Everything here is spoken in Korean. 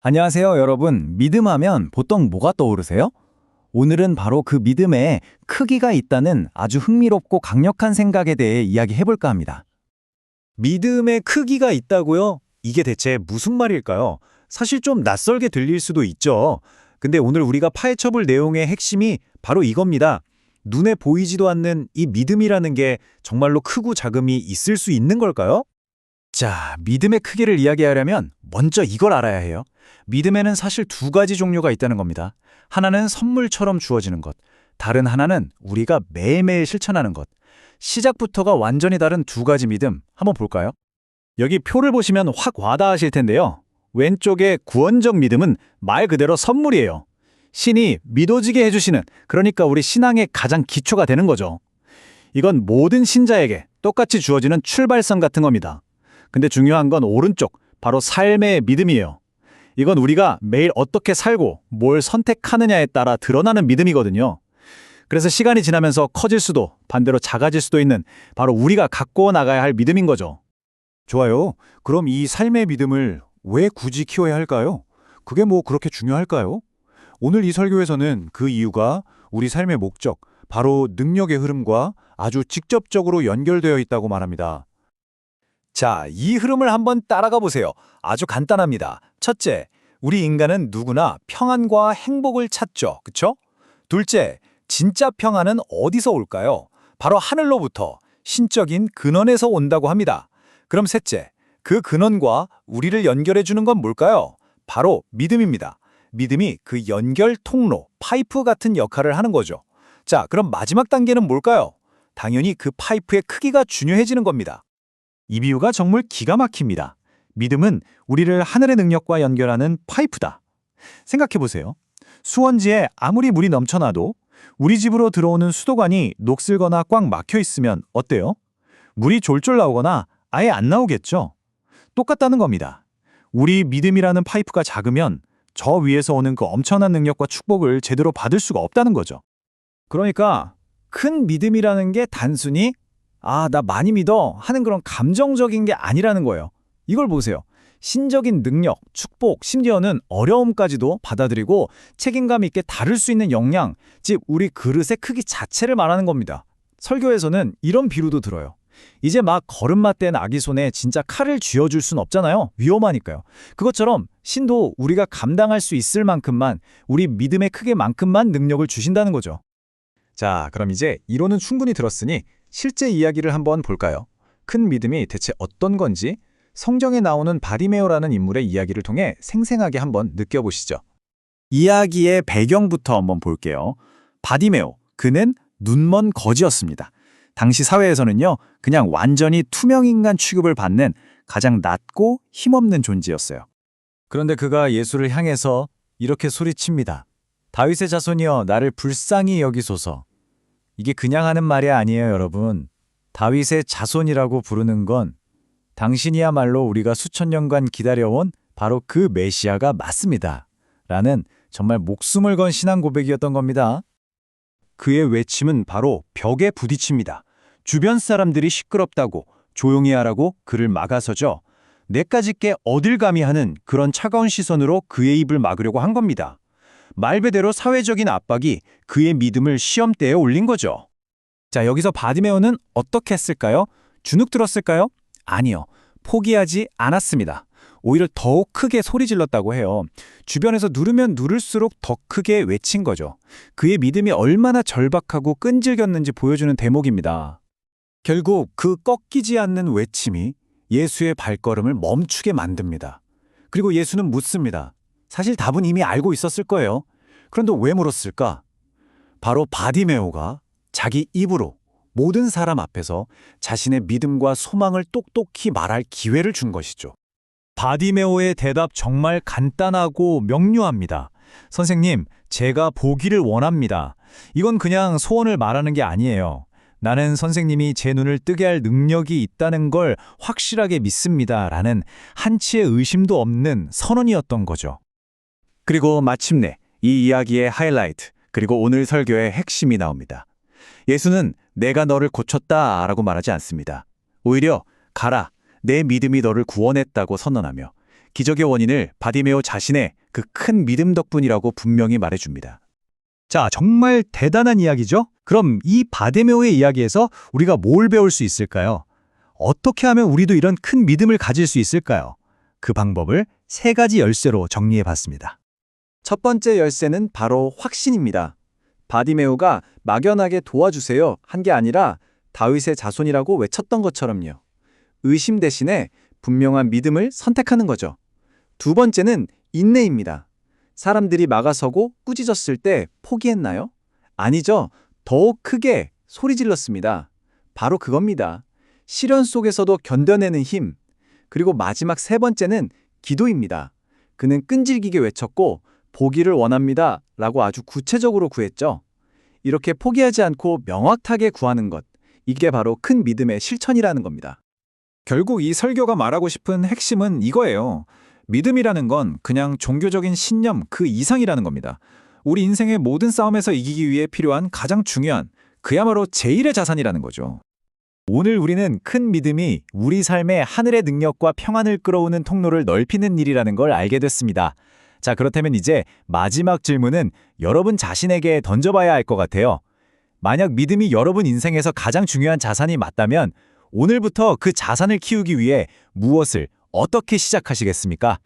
안녕하세요, 여러분. 믿음하면 보통 뭐가 떠오르세요? 오늘은 바로 그 믿음에 크기가 있다는 아주 흥미롭고 강력한 생각에 대해 이야기해 볼까 합니다. 믿음의 크기가 있다고요? 이게 대체 무슨 말일까요? 사실 좀 낯설게 들릴 수도 있죠. 근데 오늘 우리가 파헤쳐 볼 내용의 핵심이 바로 이겁니다. 눈에 보이지도 않는 이 믿음이라는 게 정말로 크고 작음이 있을 수 있는 걸까요? 자, 믿음의 크기를 이야기하려면 먼저 이걸 알아야 해요. 믿음에는 사실 두 가지 종류가 있다는 겁니다. 하나는 선물처럼 주어지는 것, 다른 하나는 우리가 매일매일 실천하는 것. 시작부터가 완전히 다른 두 가지 믿음, 한번 볼까요? 여기 표를 보시면 확 와닿으실 텐데요. 왼쪽의 구원적 믿음은 말 그대로 선물이에요. 신이 믿어지게 해주시는, 그러니까 우리 신앙의 가장 기초가 되는 거죠. 이건 모든 신자에게 똑같이 주어지는 출발선 같은 겁니다. 근데 중요한 건 오른쪽, 바로 삶의 믿음이에요. 이건 우리가 매일 어떻게 살고 뭘 선택하느냐에 따라 드러나는 믿음이거든요. 그래서 시간이 지나면서 커질 수도 반대로 작아질 수도 있는 바로 우리가 갖고 나가야 할 믿음인 거죠. 좋아요. 그럼 이 삶의 믿음을 왜 굳이 키워야 할까요? 그게 뭐 그렇게 중요할까요? 오늘 이 설교에서는 그 이유가 우리 삶의 목적, 바로 능력의 흐름과 아주 직접적으로 연결되어 있다고 말합니다. 자, 이 흐름을 한번 따라가 보세요. 아주 간단합니다. 첫째, 우리 인간은 누구나 평안과 행복을 찾죠. 그쵸? 둘째, 진짜 평안은 어디서 올까요? 바로 하늘로부터 신적인 근원에서 온다고 합니다. 그럼 셋째, 그 근원과 우리를 연결해 주는 건 뭘까요? 바로 믿음입니다. 믿음이 그 연결 통로, 파이프 같은 역할을 하는 거죠. 자, 그럼 마지막 단계는 뭘까요? 당연히 그 파이프의 크기가 중요해지는 겁니다. 이 비유가 정말 기가 막힙니다. 믿음은 우리를 하늘의 능력과 연결하는 파이프다. 생각해보세요. 수원지에 아무리 물이 넘쳐나도 우리 집으로 들어오는 수도관이 녹슬거나 꽉 막혀 있으면 어때요? 물이 졸졸 나오거나 아예 안 나오겠죠? 똑같다는 겁니다. 우리 믿음이라는 파이프가 작으면 저 위에서 오는 그 엄청난 능력과 축복을 제대로 받을 수가 없다는 거죠. 그러니까 큰 믿음이라는 게 단순히 나 많이 믿어 하는 그런 감정적인 게 아니라는 거예요. 이걸 보세요. 신적인 능력, 축복, 심지어는 어려움까지도 받아들이고 책임감 있게 다룰 수 있는 역량, 즉 우리 그릇의 크기 자체를 말하는 겁니다. 설교에서는 이런 비유도 들어요. 이제 막 거름맞댄 아기 손에 진짜 칼을 쥐어줄 순 없잖아요. 위험하니까요. 그것처럼 신도 우리가 감당할 수 있을 만큼만, 우리 믿음의 크기만큼만 능력을 주신다는 거죠. 자, 그럼 이제 이론은 충분히 들었으니 실제 이야기를 한번 볼까요? 큰 믿음이 대체 어떤 건지 성경에 나오는 바디메오라는 인물의 이야기를 통해 생생하게 한번 느껴보시죠. 이야기의 배경부터 한번 볼게요. 바디메오, 그는 눈먼 거지였습니다. 당시 사회에서는요, 그냥 완전히 투명인간 취급을 받는 가장 낮고 힘없는 존재였어요. 그런데 그가 예수를 향해서 이렇게 소리칩니다. 다윗의 자손이여, 나를 불쌍히 여기소서. 이게 그냥 하는 말이 아니에요, 여러분. 다윗의 자손이라고 부르는 건 당신이야말로 우리가 수천 년간 기다려온 바로 그 메시아가 맞습니다. 라는 정말 목숨을 건 신앙 고백이었던 겁니다. 그의 외침은 바로 벽에 부딪힙니다. 주변 사람들이 시끄럽다고 조용히 하라고 그를 막아서죠. 내까짓 게 어딜 감히 하는 그런 차가운 시선으로 그의 입을 막으려고 한 겁니다. 말 그대로 사회적인 압박이 그의 믿음을 시험대에 올린 거죠. 자, 여기서 바디메오는 어떻게 했을까요? 주눅 들었을까요? 아니요. 포기하지 않았습니다. 오히려 더욱 크게 소리 질렀다고 해요. 주변에서 누르면 누를수록 더 크게 외친 거죠. 그의 믿음이 얼마나 절박하고 끈질겼는지 보여주는 대목입니다. 결국 그 꺾이지 않는 외침이 예수의 발걸음을 멈추게 만듭니다. 그리고 예수는 묻습니다. 사실 답은 이미 알고 있었을 거예요. 그런데 왜 물었을까? 바로 바디메오가 자기 입으로 모든 사람 앞에서 자신의 믿음과 소망을 똑똑히 말할 기회를 준 것이죠. 바디메오의 대답 정말 간단하고 명료합니다. 선생님, 제가 보기를 원합니다. 이건 그냥 소원을 말하는 게 아니에요. 나는 선생님이 제 눈을 뜨게 할 능력이 있다는 걸 확실하게 믿습니다. 라는 한치의 의심도 없는 선언이었던 거죠. 그리고 마침내 이 이야기의 하이라이트, 그리고 오늘 설교의 핵심이 나옵니다. 예수는 내가 너를 고쳤다 라고 말하지 않습니다. 오히려 가라, 내 믿음이 너를 구원했다고 선언하며 기적의 원인을 바디메오 자신의 그 큰 믿음 덕분이라고 분명히 말해줍니다. 자, 정말 대단한 이야기죠? 그럼 이 바데메오의 이야기에서 우리가 뭘 배울 수 있을까요? 어떻게 하면 우리도 이런 큰 믿음을 가질 수 있을까요? 그 방법을 3가지 열쇠로 정리해 봤습니다. 첫 번째 열쇠는 바로 확신입니다. 바디메오가 막연하게 도와주세요 한 게 아니라 다윗의 자손이라고 외쳤던 것처럼요. 의심 대신에 분명한 믿음을 선택하는 거죠. 두 번째는 인내입니다. 사람들이 막아서고 꾸짖었을 때 포기했나요? 아니죠. 더욱 크게 소리 질렀습니다. 바로 그겁니다. 시련 속에서도 견뎌내는 힘. 그리고 마지막 3번째는 기도입니다. 그는 끈질기게 외쳤고 보기를 원합니다 라고 아주 구체적으로 구했죠. 이렇게 포기하지 않고 명확하게 구하는 것. 이게 바로 큰 믿음의 실천이라는 겁니다. 결국 이 설교가 말하고 싶은 핵심은 이거예요. 믿음이라는 건 그냥 종교적인 신념 그 이상이라는 겁니다. 우리 인생의 모든 싸움에서 이기기 위해 필요한 가장 중요한, 그야말로 제1의 자산이라는 거죠. 오늘 우리는 큰 믿음이 우리 삶에 하늘의 능력과 평안을 끌어오는 통로를 넓히는 일이라는 걸 알게 됐습니다. 자, 그렇다면 이제 마지막 질문은 여러분 자신에게 던져봐야 할 것 같아요. 만약 믿음이 여러분 인생에서 가장 중요한 자산이 맞다면 오늘부터 그 자산을 키우기 위해 무엇을 어떻게 시작하시겠습니까?